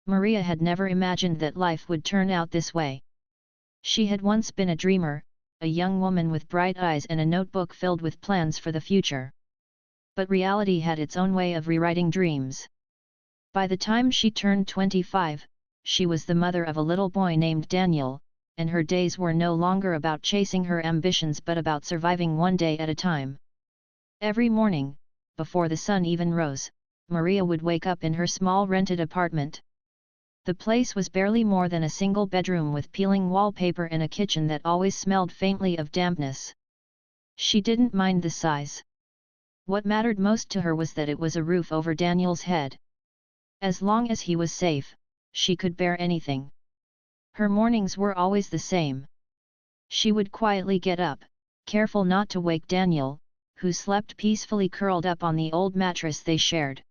Maria had never imagined that life would turn out this way. She had once been a dreamer, a young woman with bright eyes and a notebook filled with plans for the future. But reality had its own way of rewriting dreams. By the time she turned 25, she was the mother of a little boy named Daniel, and her days were no longer about chasing her ambitions but about surviving one day at a time. Every morning, before the sun even rose, Maria would wake up in her small rented apartment. The place was barely more than a single bedroom with peeling wallpaper and a kitchen that always smelled faintly of dampness. She didn't mind the size. What mattered most to her was that it was a roof over Daniel's head. As long as he was safe, she could bear anything. Her mornings were always the same. She would quietly get up, careful not to wake Daniel, who slept peacefully curled up on the old mattress they shared.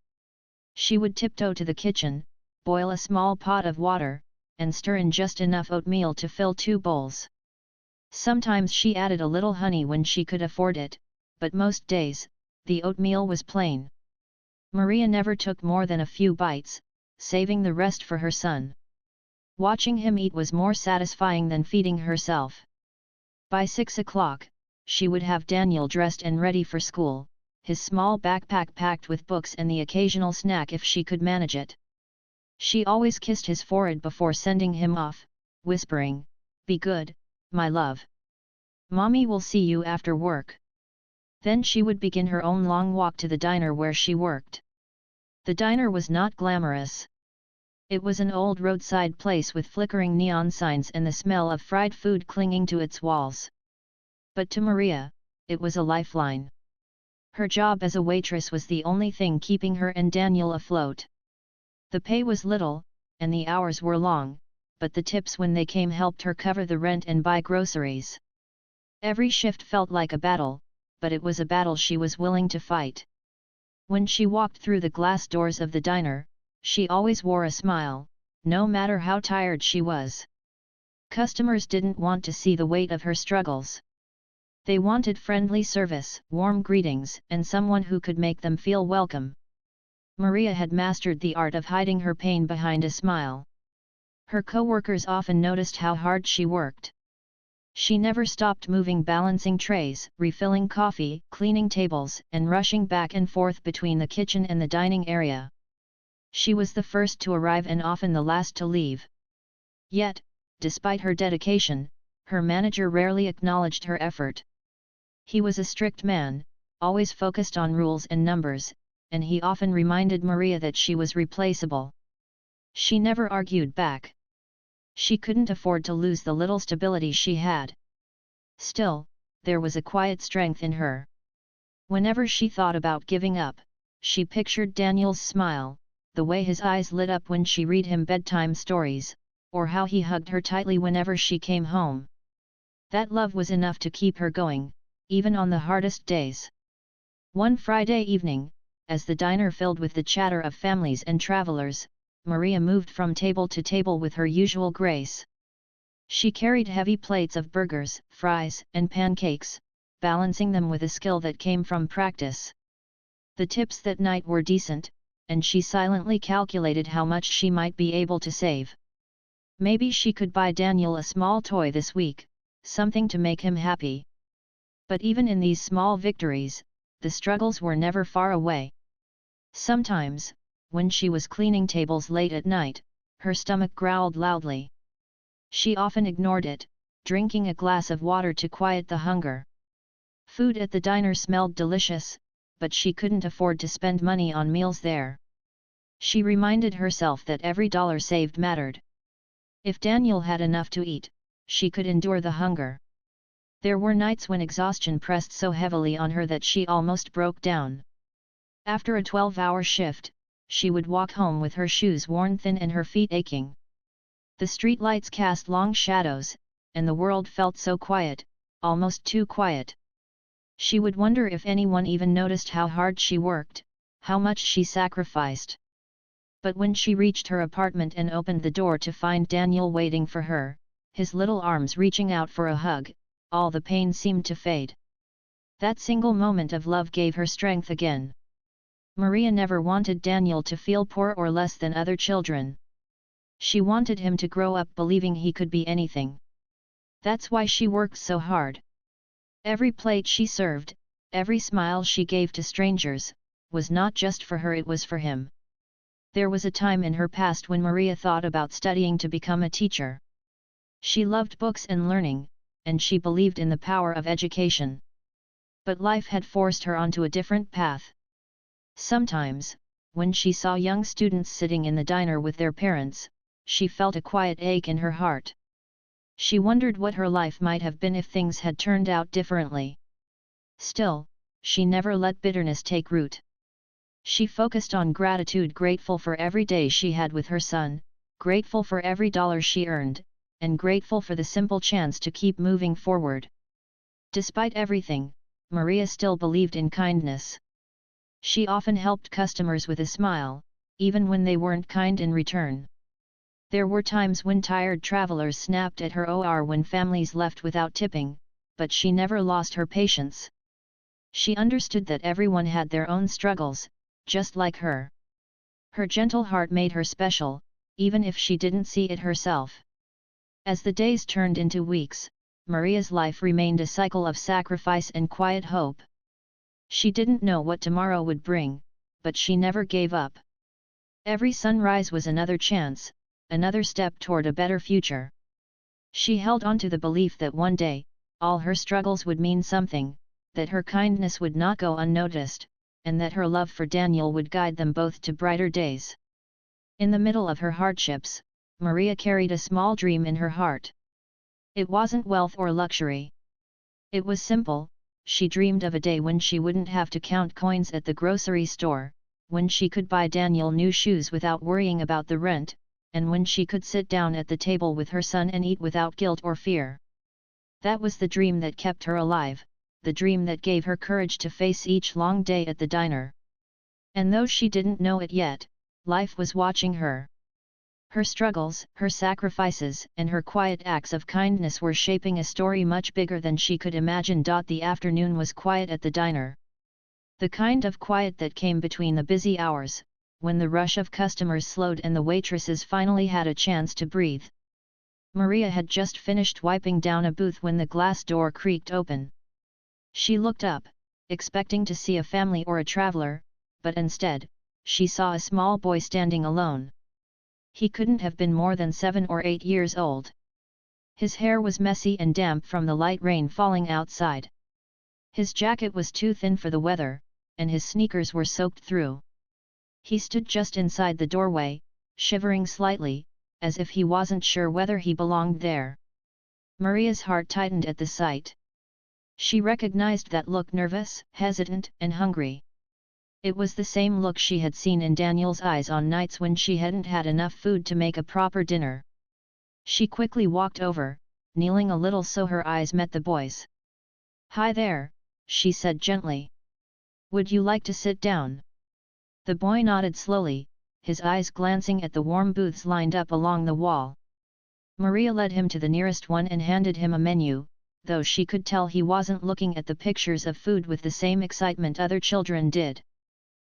She would tiptoe to the kitchen, boil a small pot of water, and stir in just enough oatmeal to fill 2 bowls. Sometimes she added a little honey when she could afford it, but most days, the oatmeal was plain. Maria never took more than a few bites, saving the rest for her son. Watching him eat was more satisfying than feeding herself. By 6 o'clock, she would have Daniel dressed and ready for school, his small backpack packed with books and the occasional snack if she could manage it. She always kissed his forehead before sending him off, whispering, "Be good, my love. Mommy will see you after work." Then she would begin her own long walk to the diner where she worked. The diner was not glamorous. It was an old roadside place with flickering neon signs and the smell of fried food clinging to its walls. But to Maria, it was a lifeline. Her job as a waitress was the only thing keeping her and Daniel afloat. The pay was little, and the hours were long, but the tips when they came helped her cover the rent and buy groceries. Every shift felt like a battle, but it was a battle she was willing to fight. When she walked through the glass doors of the diner, she always wore a smile, no matter how tired she was. Customers didn't want to see the weight of her struggles. They wanted friendly service, warm greetings, and someone who could make them feel welcome. Maria had mastered the art of hiding her pain behind a smile. Her co-workers often noticed how hard she worked. She never stopped moving, balancing trays, refilling coffee, cleaning tables, and rushing back and forth between the kitchen and the dining area. She was the first to arrive and often the last to leave. Yet, despite her dedication, her manager rarely acknowledged her effort. He was a strict man, always focused on rules and numbers, and he often reminded Maria that she was replaceable. She never argued back. She couldn't afford to lose the little stability she had. Still, there was a quiet strength in her. Whenever she thought about giving up, she pictured Daniel's smile, the way his eyes lit up when she read him bedtime stories, or how he hugged her tightly whenever she came home. That love was enough to keep her going, even on the hardest days. One Friday evening, as the diner filled with the chatter of families and travelers, Maria moved from table to table with her usual grace. She carried heavy plates of burgers, fries, and pancakes, balancing them with a skill that came from practice. The tips that night were decent, and she silently calculated how much she might be able to save. Maybe she could buy Daniel a small toy this week, something to make him happy. But even in these small victories, the struggles were never far away. Sometimes, when she was cleaning tables late at night, her stomach growled loudly. She often ignored it, drinking a glass of water to quiet the hunger. Food at the diner smelled delicious, but she couldn't afford to spend money on meals there. She reminded herself that every dollar saved mattered. If Daniel had enough to eat, she could endure the hunger. There were nights when exhaustion pressed so heavily on her that she almost broke down. After a 12-hour shift, she would walk home with her shoes worn thin and her feet aching. The streetlights cast long shadows, and the world felt so quiet, almost too quiet. She would wonder if anyone even noticed how hard she worked, how much she sacrificed. But when she reached her apartment and opened the door to find Daniel waiting for her, his little arms reaching out for a hug, all the pain seemed to fade. That single moment of love gave her strength again. Maria never wanted Daniel to feel poor or less than other children. She wanted him to grow up believing he could be anything. That's why she worked so hard. Every plate she served, every smile she gave to strangers, was not just for her, it was for him. There was a time in her past when Maria thought about studying to become a teacher. She loved books and learning, and she believed in the power of education. But life had forced her onto a different path. Sometimes, when she saw young students sitting in the diner with their parents, she felt a quiet ache in her heart. She wondered what her life might have been if things had turned out differently. Still, she never let bitterness take root. She focused on gratitude, grateful for every day she had with her son, grateful for every dollar she earned, and grateful for the simple chance to keep moving forward. Despite everything, Maria still believed in kindness. She often helped customers with a smile, even when they weren't kind in return. There were times when tired travelers snapped at her or when families left without tipping, but she never lost her patience. She understood that everyone had their own struggles, just like her. Her gentle heart made her special, even if she didn't see it herself. As the days turned into weeks, Maria's life remained a cycle of sacrifice and quiet hope. She didn't know what tomorrow would bring, but she never gave up. Every sunrise was another chance, another step toward a better future. She held on to the belief that one day, all her struggles would mean something, that her kindness would not go unnoticed, and that her love for Daniel would guide them both to brighter days. In the middle of her hardships, Maria carried a small dream in her heart. It wasn't wealth or luxury. It was simple. She dreamed of a day when she wouldn't have to count coins at the grocery store, when she could buy Daniel new shoes without worrying about the rent, and when she could sit down at the table with her son and eat without guilt or fear. That was the dream that kept her alive, the dream that gave her courage to face each long day at the diner. And though she didn't know it yet, life was watching her. Her struggles, her sacrifices, and her quiet acts of kindness were shaping a story much bigger than she could imagine. The afternoon was quiet at the diner. The kind of quiet that came between the busy hours, when the rush of customers slowed and the waitresses finally had a chance to breathe. Maria had just finished wiping down a booth when the glass door creaked open. She looked up, expecting to see a family or a traveler, but instead, she saw a small boy standing alone. He couldn't have been more than 7 or 8 years old. His hair was messy and damp from the light rain falling outside. His jacket was too thin for the weather, and his sneakers were soaked through. He stood just inside the doorway, shivering slightly, as if he wasn't sure whether he belonged there. Maria's heart tightened at the sight. She recognized that look, nervous, hesitant, and hungry. It was the same look she had seen in Daniel's eyes on nights when she hadn't had enough food to make a proper dinner. She quickly walked over, kneeling a little so her eyes met the boy's. "Hi there," she said gently. "Would you like to sit down?" The boy nodded slowly, his eyes glancing at the warm booths lined up along the wall. Maria led him to the nearest one and handed him a menu, though she could tell he wasn't looking at the pictures of food with the same excitement other children did.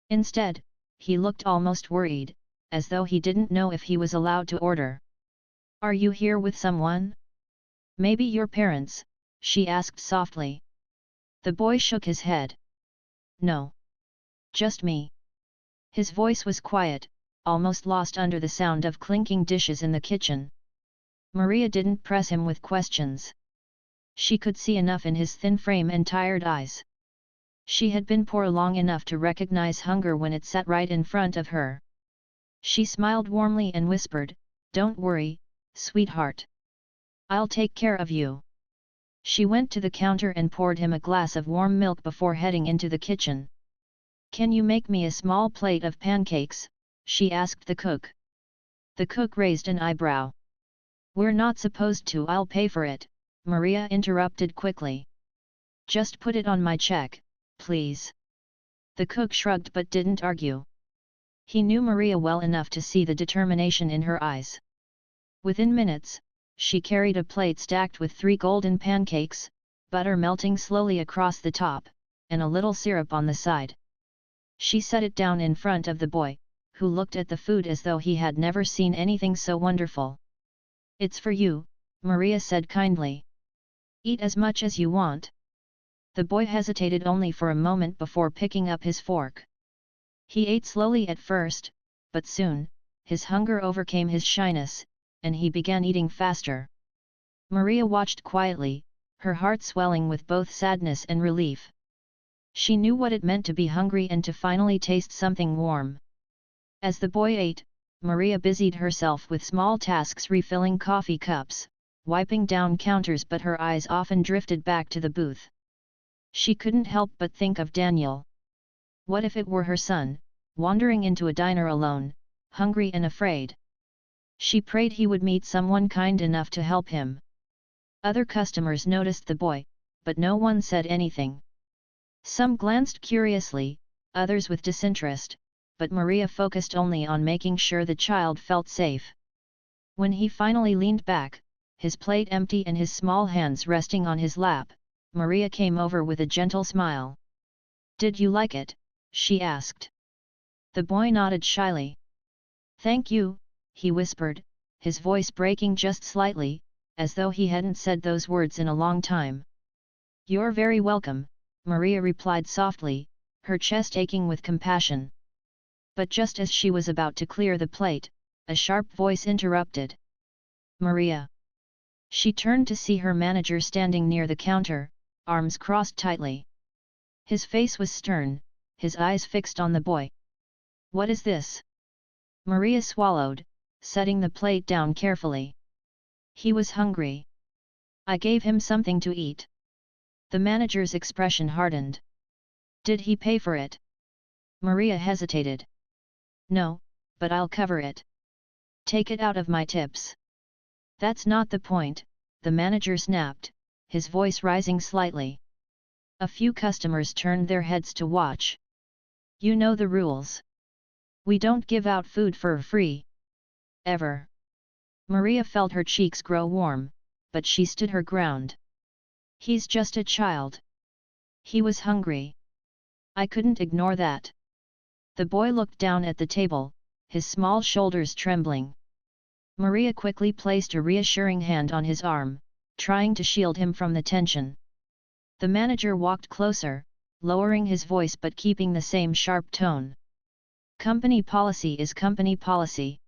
Instead, he looked almost worried, as though he didn't know if he was allowed to order. "Are you here with someone? Maybe your parents?" she asked softly. The boy shook his head. "No. Just me." His voice was quiet, almost lost under the sound of clinking dishes in the kitchen. Maria didn't press him with questions. She could see enough in his thin frame and tired eyes. She had been poor long enough to recognize hunger when it sat right in front of her. She smiled warmly and whispered, "Don't worry, sweetheart. I'll take care of you." She went to the counter and poured him a glass of warm milk before heading into the kitchen. "Can you make me a small plate of pancakes?" she asked the cook. The cook raised an eyebrow. "We're not supposed to." "I'll pay for it," Maria interrupted quickly. "Just put it on my check, please." The cook shrugged but didn't argue. He knew Maria well enough to see the determination in her eyes. Within minutes, she carried a plate stacked with 3 golden pancakes, butter melting slowly across the top, and a little syrup on the side. She set it down in front of the boy, who looked at the food as though he had never seen anything so wonderful. "It's for you," Maria said kindly. "Eat as much as you want." The boy hesitated only for a moment before picking up his fork. He ate slowly at first, but soon, his hunger overcame his shyness, and he began eating faster. Maria watched quietly, her heart swelling with both sadness and relief. She knew what it meant to be hungry and to finally taste something warm. As the boy ate, Maria busied herself with small tasks, refilling coffee cups, wiping down counters, but her eyes often drifted back to the booth. She couldn't help but think of Daniel. What if it were her son, wandering into a diner alone, hungry and afraid? She prayed he would meet someone kind enough to help him. Other customers noticed the boy, but no one said anything. Some glanced curiously, others with disinterest, but Maria focused only on making sure the child felt safe. When he finally leaned back, his plate empty and his small hands resting on his lap, Maria came over with a gentle smile. "Did you like it?" she asked. The boy nodded shyly. "Thank you," he whispered, his voice breaking just slightly, as though he hadn't said those words in a long time. "You're very welcome," Maria replied softly, her chest aching with compassion. But just as she was about to clear the plate, a sharp voice interrupted. "Maria!" She turned to see her manager standing near the counter, arms crossed tightly. His face was stern, his eyes fixed on the boy. "What is this?" Maria swallowed, setting the plate down carefully. "He was hungry. I gave him something to eat." The manager's expression hardened. "Did he pay for it?" Maria hesitated. "No, but I'll cover it. Take it out of my tips." "That's not the point," the manager snapped, his voice rising slightly. A few customers turned their heads to watch. "You know the rules. We don't give out food for free. Ever." Maria felt her cheeks grow warm, but she stood her ground. "He's just a child. He was hungry. I couldn't ignore that." The boy looked down at the table, his small shoulders trembling. Maria quickly placed a reassuring hand on his arm, trying to shield him from the tension. The manager walked closer, lowering his voice but keeping the same sharp tone. "Company policy is company policy.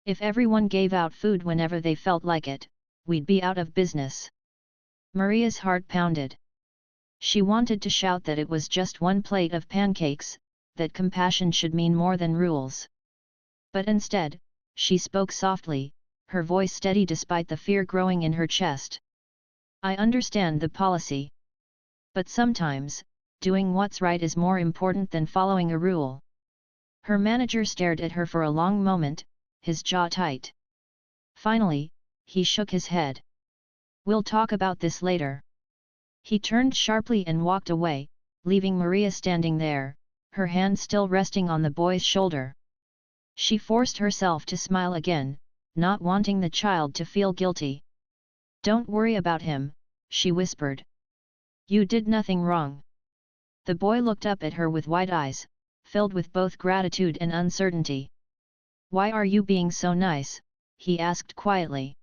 If everyone gave out food whenever they felt like it, we'd be out of business." Maria's heart pounded. She wanted to shout that it was just one plate of pancakes, that compassion should mean more than rules. But instead, she spoke softly, her voice steady despite the fear growing in her chest. "I understand the policy. But sometimes, doing what's right is more important than following a rule." Her manager stared at her for a long moment, his jaw tight. Finally, he shook his head. "We'll talk about this later." He turned sharply and walked away, leaving Maria standing there, her hand still resting on the boy's shoulder. She forced herself to smile again, not wanting the child to feel guilty. "Don't worry about him," she whispered. "You did nothing wrong." The boy looked up at her with wide eyes, filled with both gratitude and uncertainty. "Why are you being so nice?" he asked quietly.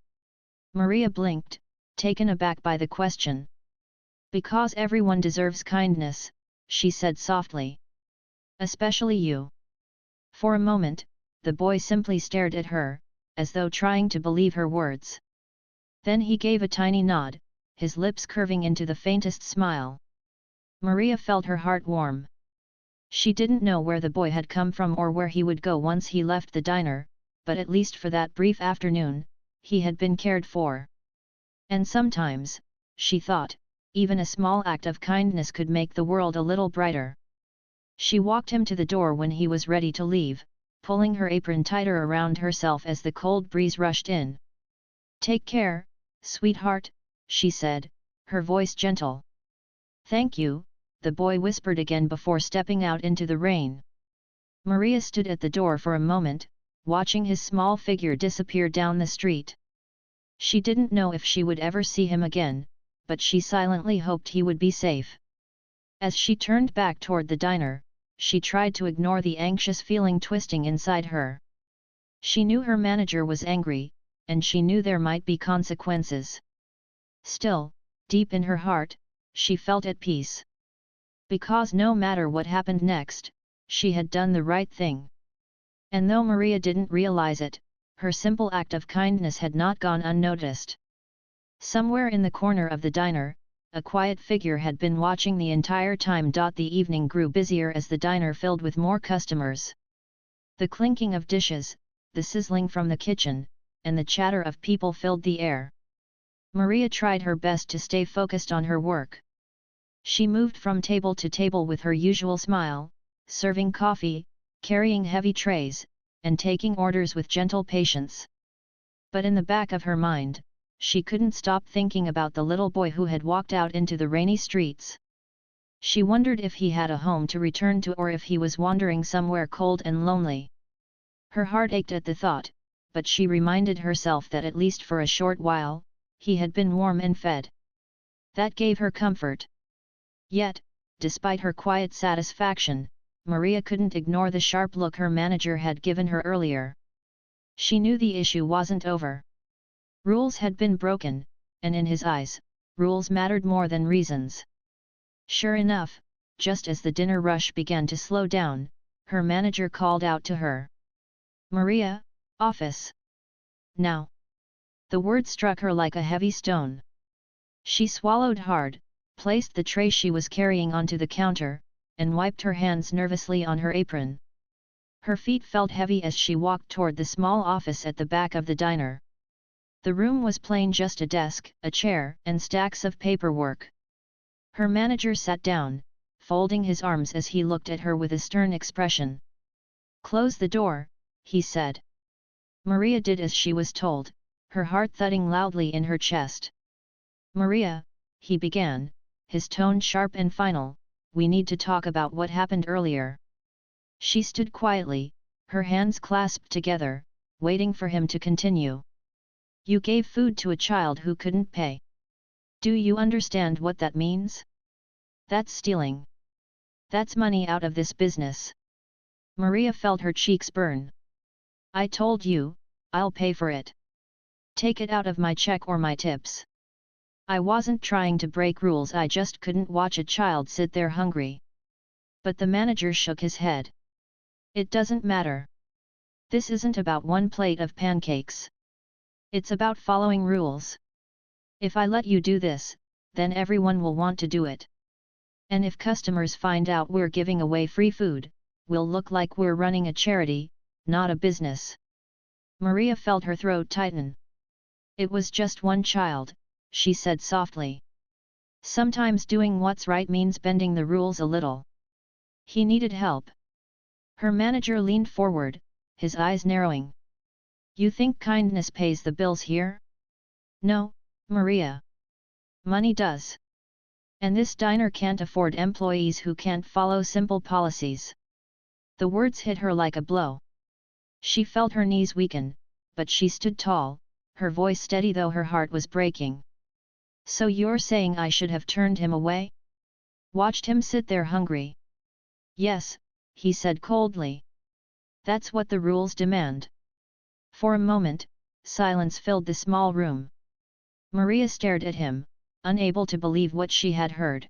Maria blinked, taken aback by the question. "Because everyone deserves kindness," she said softly. "Especially you." For a moment, the boy simply stared at her, as though trying to believe her words. Then he gave a tiny nod, his lips curving into the faintest smile. Maria felt her heart warm. She didn't know where the boy had come from or where he would go once he left the diner, but at least for that brief afternoon, he had been cared for. And sometimes, she thought, even a small act of kindness could make the world a little brighter. She walked him to the door when he was ready to leave, pulling her apron tighter around herself as the cold breeze rushed in. "Take care, sweetheart," she said, her voice gentle. "Thank you," the boy whispered again before stepping out into the rain. Maria stood at the door for a moment, watching his small figure disappear down the street. She didn't know if she would ever see him again, but she silently hoped he would be safe. As she turned back toward the diner, she tried to ignore the anxious feeling twisting inside her. She knew her manager was angry, and she knew there might be consequences. Still, deep in her heart, she felt at peace. Because no matter what happened next, she had done the right thing. And though Maria didn't realize it, her simple act of kindness had not gone unnoticed. Somewhere in the corner of the diner, a quiet figure had been watching the entire time. The evening grew busier as the diner filled with more customers. The clinking of dishes, the sizzling from the kitchen, and the chatter of people filled the air. Maria tried her best to stay focused on her work. She moved from table to table with her usual smile, serving coffee, carrying heavy trays, and taking orders with gentle patience. But in the back of her mind, she couldn't stop thinking about the little boy who had walked out into the rainy streets. She wondered if he had a home to return to or if he was wandering somewhere cold and lonely. Her heart ached at the thought, but she reminded herself that at least for a short while, he had been warm and fed. That gave her comfort. Yet, despite her quiet satisfaction, Maria couldn't ignore the sharp look her manager had given her earlier. She knew the issue wasn't over. Rules had been broken, and in his eyes, rules mattered more than reasons. Sure enough, just as the dinner rush began to slow down, her manager called out to her. "Maria, office. Now." The word struck her like a heavy stone. She swallowed hard, placed the tray she was carrying onto the counter, and wiped her hands nervously on her apron. Her feet felt heavy as she walked toward the small office at the back of the diner. The room was plain, just a desk, a chair, and stacks of paperwork. Her manager sat down, folding his arms as he looked at her with a stern expression. "Close the door," he said. Maria did as she was told, her heart thudding loudly in her chest. "Maria," he began, his tone sharp and final, "we need to talk about what happened earlier." She stood quietly, her hands clasped together, waiting for him to continue. "You gave food to a child who couldn't pay. Do you understand what that means? That's stealing. That's money out of this business." Maria felt her cheeks burn. "I told you, I'll pay for it. Take it out of my check or my tips. I wasn't trying to break rules, I just couldn't watch a child sit there hungry." But the manager shook his head. "It doesn't matter. This isn't about one plate of pancakes. It's about following rules. If I let you do this, then everyone will want to do it. And if customers find out we're giving away free food, we'll look like we're running a charity, not a business." Maria felt her throat tighten. "It was just one child," she said softly. "Sometimes doing what's right means bending the rules a little. He needed help." Her manager leaned forward, his eyes narrowing. "You think kindness pays the bills here?" "No, Maria. Money does. And this diner can't afford employees who can't follow simple policies." The words hit her like a blow. She felt her knees weaken, but she stood tall, her voice steady though her heart was breaking. "So you're saying I should have turned him away? Watched him sit there hungry?" "Yes," he said coldly. "That's what the rules demand." For a moment, silence filled the small room. Maria stared at him, unable to believe what she had heard.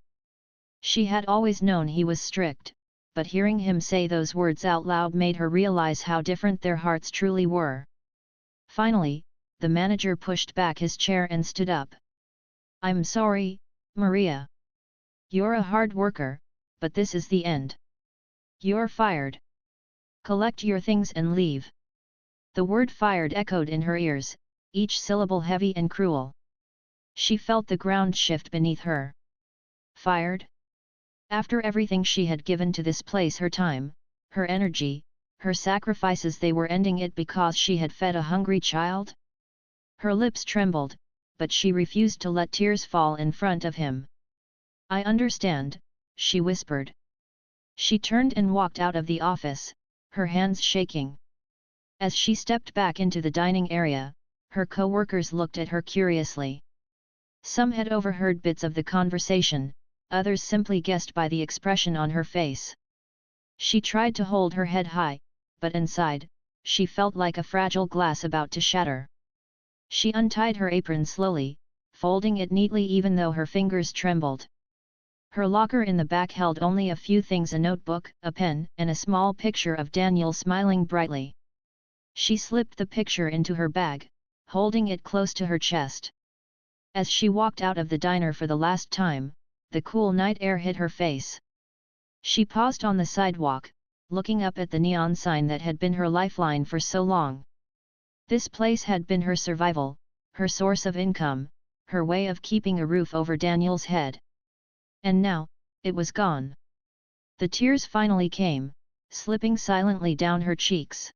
She had always known he was strict, but hearing him say those words out loud made her realize how different their hearts truly were. Finally, the manager pushed back his chair and stood up. "I'm sorry, Maria. You're a hard worker, but this is the end. You're fired. Collect your things and leave." The word "fired" echoed in her ears, each syllable heavy and cruel. She felt the ground shift beneath her. Fired? After everything she had given to this place, her time, her energy, her sacrifices, they were ending it because she had fed a hungry child? Her lips trembled, but she refused to let tears fall in front of him. "I understand," she whispered. She turned and walked out of the office, her hands shaking. As she stepped back into the dining area, her co-workers looked at her curiously. Some had overheard bits of the conversation, others simply guessed by the expression on her face. She tried to hold her head high, but inside, she felt like a fragile glass about to shatter. She untied her apron slowly, folding it neatly even though her fingers trembled. Her locker in the back held only a few things: a notebook, a pen, and a small picture of Daniel smiling brightly. She slipped the picture into her bag, holding it close to her chest. As she walked out of the diner for the last time, the cool night air hit her face. She paused on the sidewalk, looking up at the neon sign that had been her lifeline for so long. This place had been her survival, her source of income, her way of keeping a roof over Daniel's head. And now, it was gone. The tears finally came, slipping silently down her cheeks.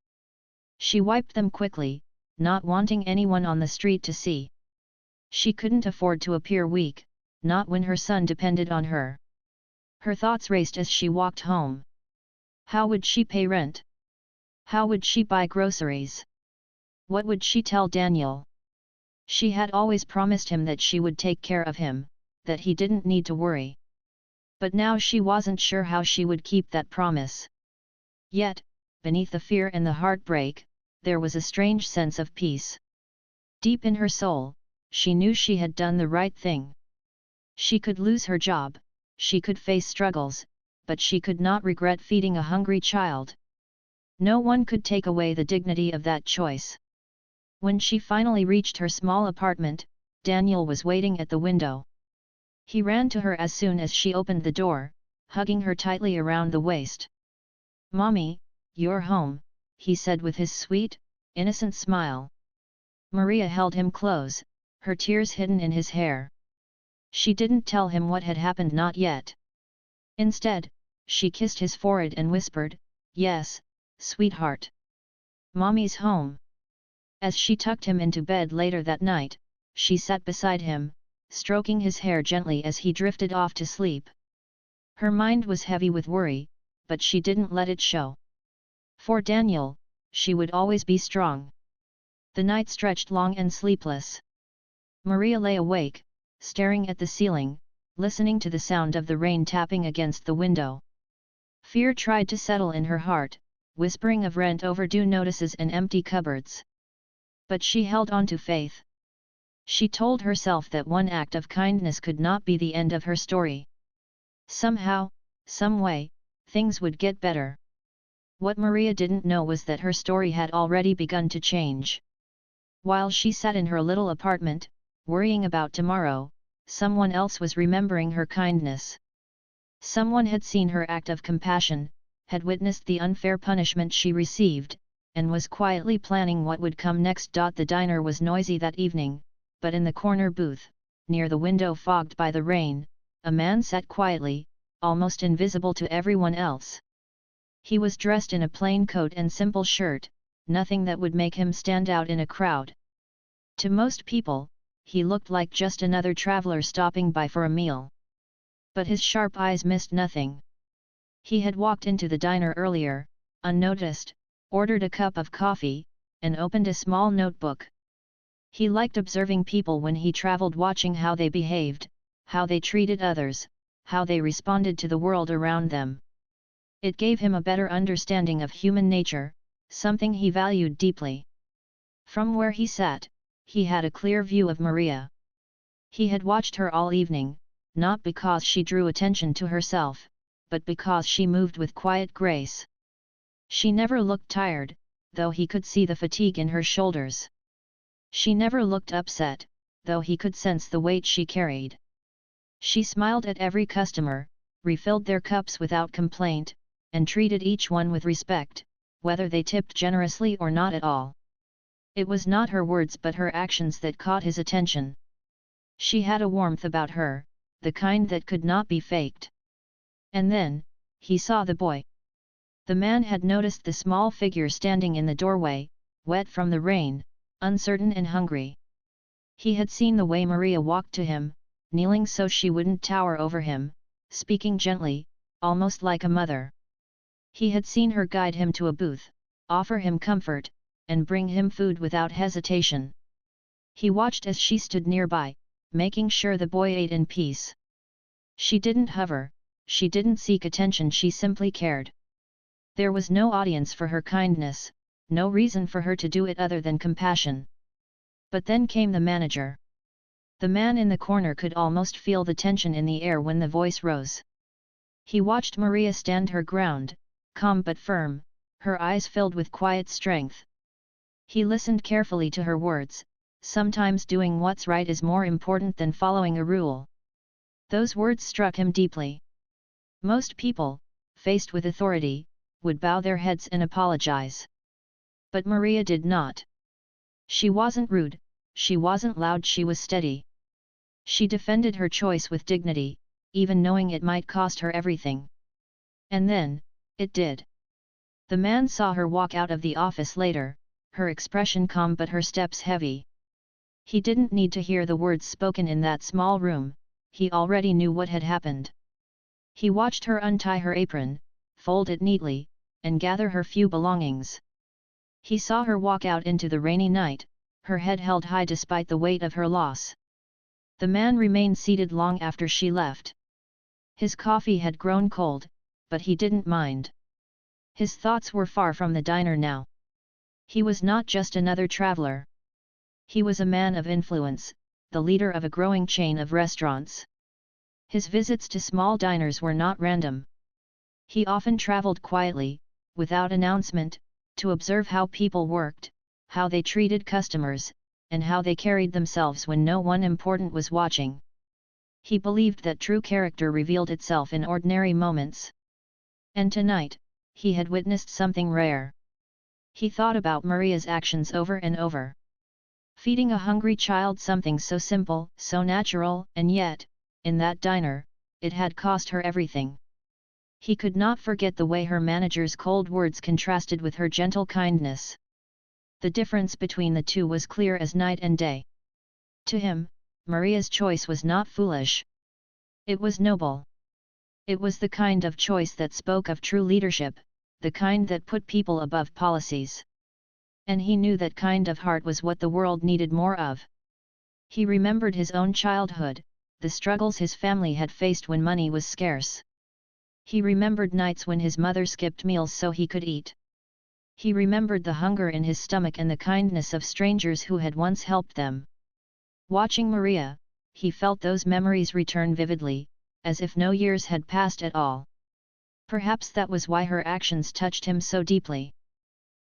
She wiped them quickly, not wanting anyone on the street to see. She couldn't afford to appear weak, not when her son depended on her. Her thoughts raced as she walked home. How would she pay rent? How would she buy groceries? What would she tell Daniel? She had always promised him that she would take care of him, that he didn't need to worry. But now she wasn't sure how she would keep that promise. Yet, beneath the fear and the heartbreak, there was a strange sense of peace. Deep in her soul, she knew she had done the right thing. She could lose her job, she could face struggles, but she could not regret feeding a hungry child. No one could take away the dignity of that choice. When she finally reached her small apartment, Daniel was waiting at the window. He ran to her as soon as she opened the door, hugging her tightly around the waist. "Mommy, you're home," he said with his sweet, innocent smile. Maria held him close, her tears hidden in his hair. She didn't tell him what had happened, not yet. Instead, she kissed his forehead and whispered, "Yes, sweetheart. Mommy's home." As she tucked him into bed later that night, she sat beside him, stroking his hair gently as he drifted off to sleep. Her mind was heavy with worry, but she didn't let it show. For Daniel, she would always be strong. The night stretched long and sleepless. Maria lay awake, staring at the ceiling, listening to the sound of the rain tapping against the window. Fear tried to settle in her heart, whispering of rent overdue notices and empty cupboards. But she held on to faith. She told herself that one act of kindness could not be the end of her story. Somehow, some way, things would get better. What Maria didn't know was that her story had already begun to change. While she sat in her little apartment, worrying about tomorrow, someone else was remembering her kindness. Someone had seen her act of compassion, had witnessed the unfair punishment she received, and was quietly planning what would come next. The diner was noisy that evening, but in the corner booth, near the window fogged by the rain, a man sat quietly, almost invisible to everyone else. He was dressed in a plain coat and simple shirt, nothing that would make him stand out in a crowd. To most people, he looked like just another traveler stopping by for a meal. But his sharp eyes missed nothing. He had walked into the diner earlier, unnoticed, ordered a cup of coffee, and opened a small notebook. He liked observing people when he traveled, watching how they behaved, how they treated others, how they responded to the world around them. It gave him a better understanding of human nature, something he valued deeply. From where he sat, he had a clear view of Maria. He had watched her all evening, not because she drew attention to herself, but because she moved with quiet grace. She never looked tired, though he could see the fatigue in her shoulders. She never looked upset, though he could sense the weight she carried. She smiled at every customer, refilled their cups without complaint, and treated each one with respect, whether they tipped generously or not at all. It was not her words but her actions that caught his attention. She had a warmth about her, the kind that could not be faked. And then, he saw the boy. The man had noticed the small figure standing in the doorway, wet from the rain, uncertain and hungry. He had seen the way Maria walked to him, kneeling so she wouldn't tower over him, speaking gently, almost like a mother. He had seen her guide him to a booth, offer him comfort, and bring him food without hesitation. He watched as she stood nearby, making sure the boy ate in peace. She didn't hover, she didn't seek attention, she simply cared. There was no audience for her kindness, no reason for her to do it other than compassion. But then came the manager. The man in the corner could almost feel the tension in the air when the voice rose. He watched Maria stand her ground, calm but firm, her eyes filled with quiet strength. He listened carefully to her words, sometimes doing what's right is more important than following a rule. Those words struck him deeply. Most people, faced with authority, would bow their heads and apologize. But Maria did not. She wasn't rude, she wasn't loud, she was steady. She defended her choice with dignity, even knowing it might cost her everything. And then, it did. The man saw her walk out of the office later, her expression calm but her steps heavy. He didn't need to hear the words spoken in that small room, he already knew what had happened. He watched her untie her apron, fold it neatly, and gather her few belongings. He saw her walk out into the rainy night, her head held high despite the weight of her loss. The man remained seated long after she left. His coffee had grown cold, but he didn't mind. His thoughts were far from the diner now. He was not just another traveler. He was a man of influence, the leader of a growing chain of restaurants. His visits to small diners were not random. He often traveled quietly, without announcement, to observe how people worked, how they treated customers, and how they carried themselves when no one important was watching. He believed that true character revealed itself in ordinary moments. And tonight, he had witnessed something rare. He thought about Maria's actions over and over. Feeding a hungry child, something so simple, so natural, and yet, in that diner, it had cost her everything. He could not forget the way her manager's cold words contrasted with her gentle kindness. The difference between the two was clear as night and day. To him, Maria's choice was not foolish. It was noble. It was the kind of choice that spoke of true leadership, the kind that put people above policies. And he knew that kind of heart was what the world needed more of. He remembered his own childhood, the struggles his family had faced when money was scarce. He remembered nights when his mother skipped meals so he could eat. He remembered the hunger in his stomach and the kindness of strangers who had once helped them. Watching Maria, he felt those memories return vividly, as if no years had passed at all. Perhaps that was why her actions touched him so deeply.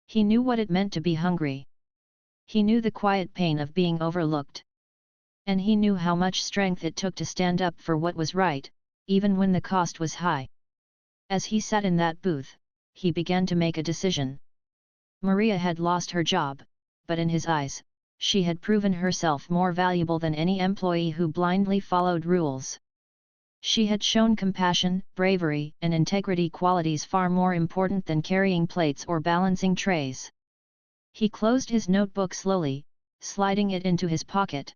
He knew what it meant to be hungry. He knew the quiet pain of being overlooked. And he knew how much strength it took to stand up for what was right, even when the cost was high. As he sat in that booth, he began to make a decision. Maria had lost her job, but in his eyes, she had proven herself more valuable than any employee who blindly followed rules. She had shown compassion, bravery, and integrity, qualities far more important than carrying plates or balancing trays. He closed his notebook slowly, sliding it into his pocket.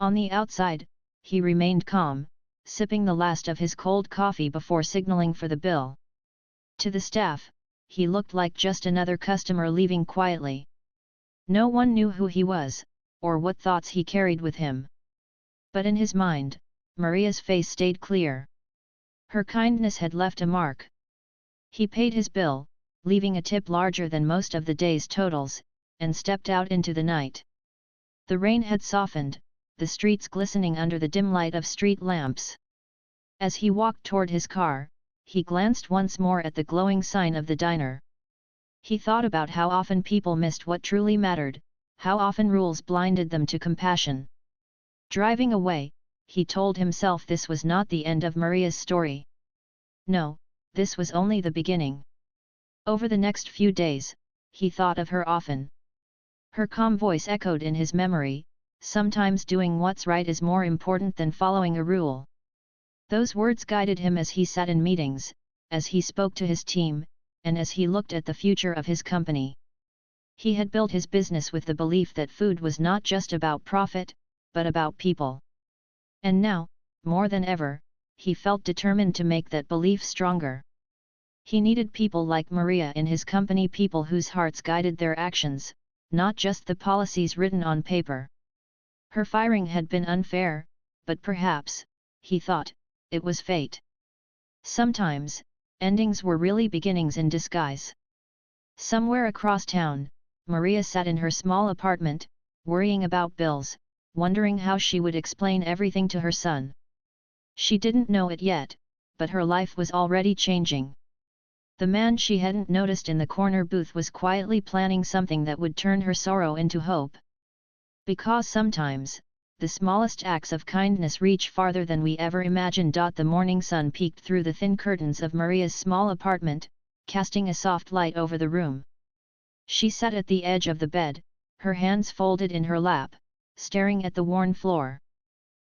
On the outside, he remained calm, sipping the last of his cold coffee before signaling for the bill. To the staff, he looked like just another customer leaving quietly. No one knew who he was, or what thoughts he carried with him. But in his mind, Maria's face stayed clear. Her kindness had left a mark. He paid his bill, leaving a tip larger than most of the day's totals, and stepped out into the night. The rain had softened, the streets glistening under the dim light of street lamps. As he walked toward his car, he glanced once more at the glowing sign of the diner. He thought about how often people missed what truly mattered, how often rules blinded them to compassion. Driving away, he told himself this was not the end of Maria's story. No, this was only the beginning. Over the next few days, he thought of her often. Her calm voice echoed in his memory, sometimes doing what's right is more important than following a rule. Those words guided him as he sat in meetings, as he spoke to his team, and as he looked at the future of his company. He had built his business with the belief that food was not just about profit, but about people. And now, more than ever, he felt determined to make that belief stronger. He needed people like Maria in his company, people whose hearts guided their actions, not just the policies written on paper. Her firing had been unfair, but perhaps, he thought, it was fate. Sometimes, Endings were really beginnings in disguise. Somewhere across town, Maria sat in her small apartment, worrying about bills, wondering how she would explain everything to her son. She didn't know it yet, but her life was already changing. The man she hadn't noticed in the corner booth was quietly planning something that would turn her sorrow into hope. Because sometimes, the smallest acts of kindness reach farther than we ever imagined. The morning sun peeked through the thin curtains of Maria's small apartment, casting a soft light over the room. She sat at the edge of the bed, her hands folded in her lap, staring at the worn floor.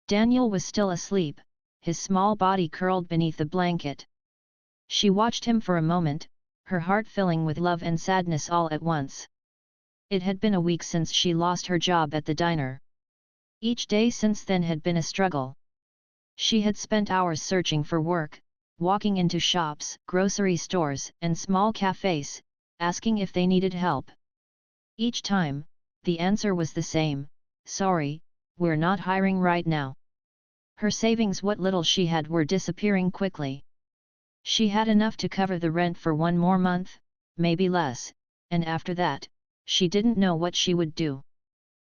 Daniel was still asleep, his small body curled beneath the blanket. She watched him for a moment, her heart filling with love and sadness all at once. It had been a week since she lost her job at the diner. Each day since then had been a struggle. She had spent hours searching for work, walking into shops, grocery stores, and small cafes, asking if they needed help. Each time, the answer was the same: sorry, we're not hiring right now. Her savings, what little she had, were disappearing quickly. She had enough to cover the rent for one more month, maybe less, and after that, she didn't know what she would do.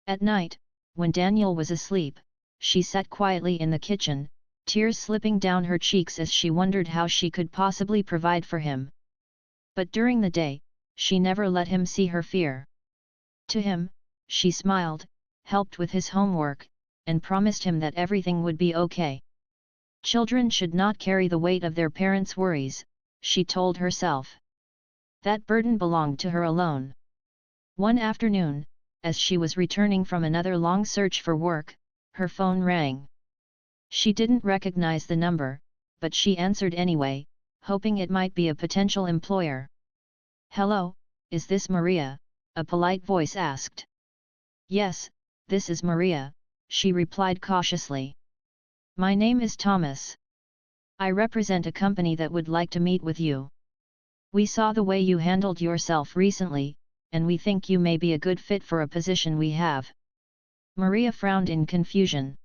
At night, when Daniel was asleep, she sat quietly in the kitchen, tears slipping down her cheeks as she wondered how she could possibly provide for him. But during the day, she never let him see her fear. To him, she smiled, helped with his homework, and promised him that everything would be okay. Children should not carry the weight of their parents' worries, she told herself. That burden belonged to her alone. One afternoon, as she was returning from another long search for work, her phone rang. She didn't recognize the number, but she answered anyway, hoping it might be a potential employer. "Hello, is this Maria?" a polite voice asked. "Yes, this is Maria," she replied cautiously. "My name is Thomas. I represent a company that would like to meet with you. We saw the way you handled yourself recently, and we think you may be a good fit for a position we have." Maria frowned in confusion.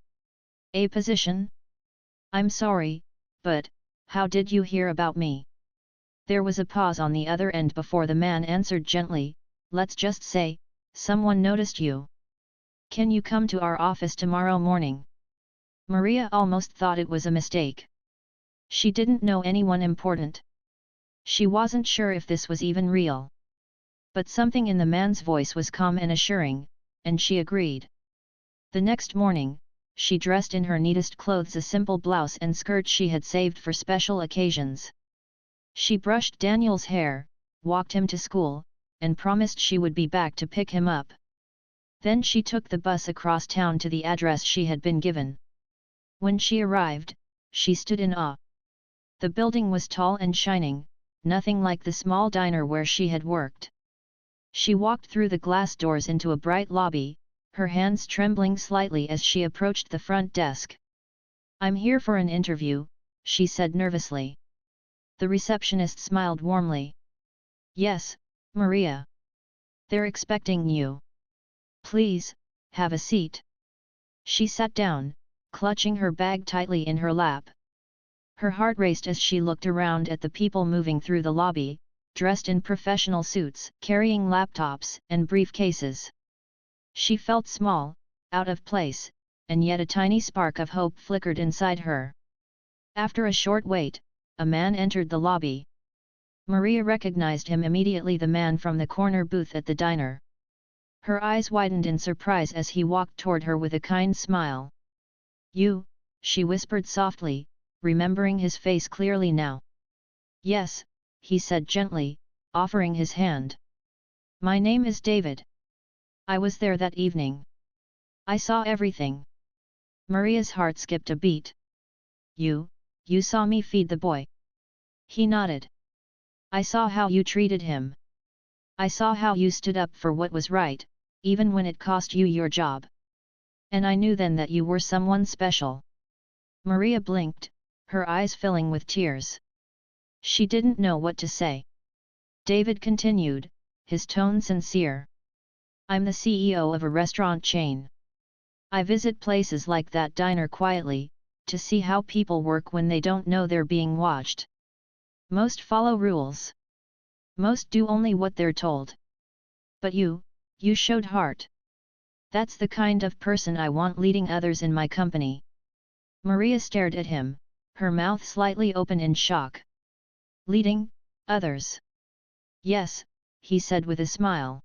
"A position? I'm sorry, but how did you hear about me?" There was a pause on the other end before the man answered gently, "Let's just say, someone noticed you. Can you come to our office tomorrow morning?" Maria almost thought it was a mistake. She didn't know anyone important. She wasn't sure if this was even real. But something in the man's voice was calm and assuring, and she agreed. The next morning, she dressed in her neatest clothes, a simple blouse and skirt she had saved for special occasions. She brushed Daniel's hair, walked him to school, and promised she would be back to pick him up. Then she took the bus across town to the address she had been given. When she arrived, she stood in awe. The building was tall and shining, nothing like the small diner where she had worked. She walked through the glass doors into a bright lobby, her hands trembling slightly as she approached the front desk. "I'm here for an interview," she said nervously. The receptionist smiled warmly. "Yes, Maria. They're expecting you. Please, have a seat." She sat down, clutching her bag tightly in her lap. Her heart raced as she looked around at the people moving through the lobby, dressed in professional suits, carrying laptops and briefcases. She felt small, out of place, and yet a tiny spark of hope flickered inside her. After a short wait, a man entered the lobby. Maria recognized him immediately, the man from the corner booth at the diner. Her eyes widened in surprise as he walked toward her with a kind smile. "You," she whispered softly, remembering his face clearly now. "Yes," he said gently, offering his hand. "My name is David. I was there that evening. I saw everything." Maria's heart skipped a beat. You saw me feed the boy?" He nodded. "I saw how you treated him. I saw how you stood up for what was right, even when it cost you your job. And I knew then that you were someone special." Maria blinked, her eyes filling with tears. She didn't know what to say. David continued, his tone sincere. "I'm the CEO of a restaurant chain. I visit places like that diner quietly, to see how people work when they don't know they're being watched. Most follow rules. Most do only what they're told. But you showed heart. That's the kind of person I want leading others in my company. Maria stared at him, her mouth slightly open in shock. Leading others? Yes, he said with a smile.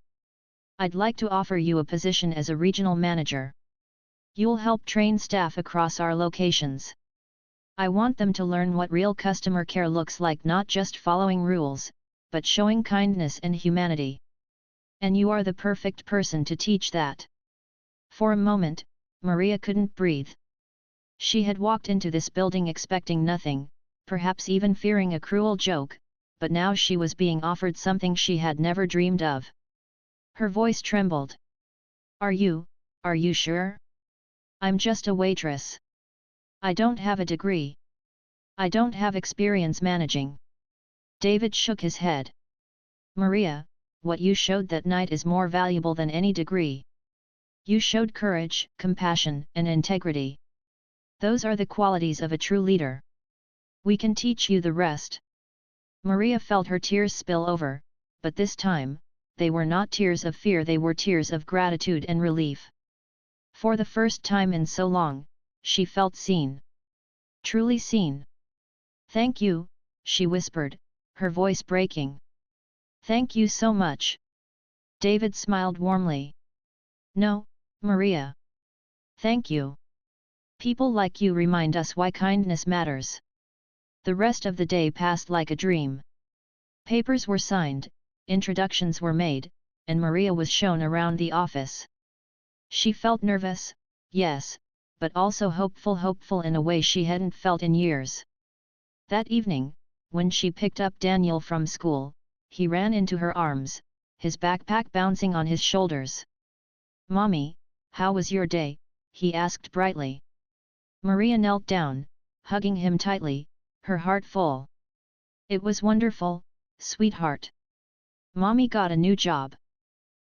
I'd like to offer you a position as a regional manager. You'll help train staff across our locations. I want them to learn what real customer care looks like, not just following rules, but showing kindness and humanity. And you are the perfect person to teach that. For a moment, Maria couldn't breathe. She had walked into this building expecting nothing, perhaps even fearing a cruel joke, but now she was being offered something she had never dreamed of. Her voice trembled. Are you sure? I'm just a waitress. I don't have a degree. I don't have experience managing. David shook his head. Maria, what you showed that night is more valuable than any degree. You showed courage, compassion, and integrity. Those are the qualities of a true leader. We can teach you the rest. Maria felt her tears spill over, but this time, they were not tears of fear, they were tears of gratitude and relief. For the first time in so long, she felt seen. Truly seen. Thank you, she whispered, her voice breaking. Thank you so much. David smiled warmly. No, Maria. Thank you. People like you remind us why kindness matters. The rest of the day passed like a dream. Papers were signed, introductions were made, and Maria was shown around the office. She felt nervous, yes, but also hopeful in a way she hadn't felt in years. That evening, when she picked up Daniel from school, he ran into her arms, his backpack bouncing on his shoulders. Mommy, how was your day? He asked brightly. Maria knelt down, hugging him tightly, her heart full. It was wonderful, sweetheart. Mommy got a new job.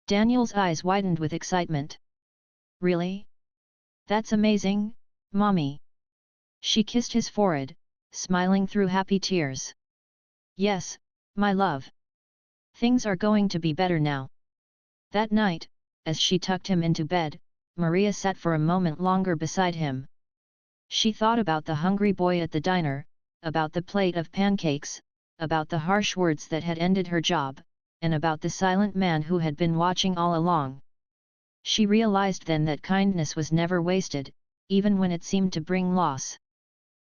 Daniel's eyes widened with excitement. Really? That's amazing, Mommy. She kissed his forehead, smiling through happy tears. Yes, my love. Things are going to be better now. That night, as she tucked him into bed, Maria sat for a moment longer beside him. She thought about the hungry boy at the diner, about the plate of pancakes, about the harsh words that had ended her job, and about the silent man who had been watching all along. She realized then that kindness was never wasted, even when it seemed to bring loss.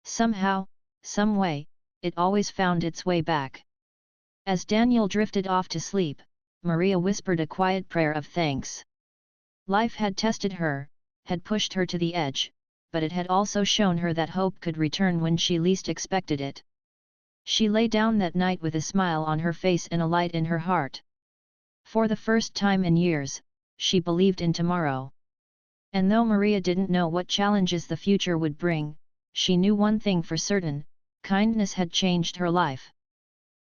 Somehow, some way, it always found its way back. As Daniel drifted off to sleep, Maria whispered a quiet prayer of thanks. Life had tested her, had pushed her to the edge, but it had also shown her that hope could return when she least expected it. She lay down that night with a smile on her face and a light in her heart. For the first time in years, she believed in tomorrow. And though Maria didn't know what challenges the future would bring, she knew one thing for certain: kindness had changed her life.